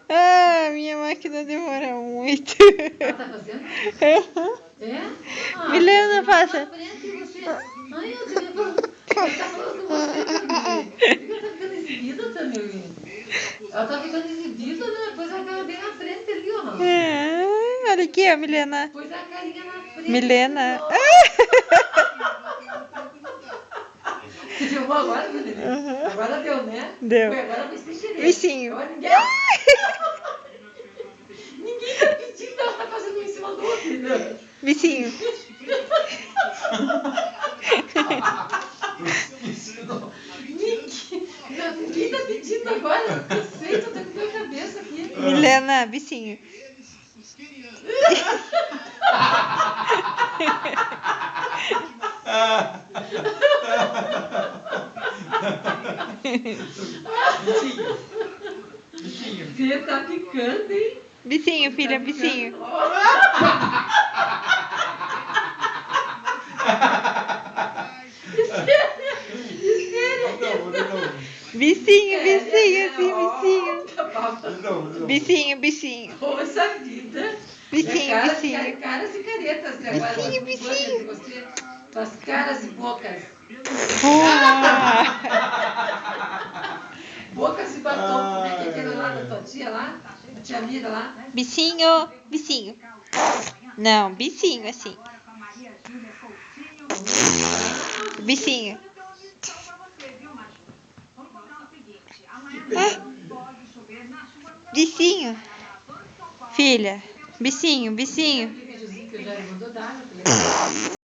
Ah, minha máquina demora muito. Ela tá fazendo? É? Ah, Milena, passa. Ai, eu te levando. Ele tá falando com você, Tamir. Por que ela tá ficando exibida, Tamir? Ela tá ficando exibida, né? Pois a cara bem na frente ali, ó. É, olha aqui, ó, Milena. Pois a carinha na frente. Milena. Você filmou agora, Milena? Uhum. Agora deu, né? Deu. Foi, agora foi sem querer. Vicinho. Agora ninguém... Ninguém tá pedindo, ela tá fazendo um em cima do outro, né? Vicinho. Ninguém tá pedindo agora. Eu sei, tô com a cabeça aqui. Milena, vicinho. Vicinho. Você tá picando, hein? Vicinho, filha, vicinho. Vicinho, vicinho, assim, vicinho. Vicinho, vicinho. Poxa vida. Vicinho, vicinho. Caras e caretas, né? Vicinho, vicinho. As caras e bocas. Bocas e batom, né? Que é aquele lá da tua tia lá, a tia Mira lá. Vicinho, vicinho. Não, vicinho, assim. Vicinho. Ah. Vicinho. Filha, vicinho, vicinho.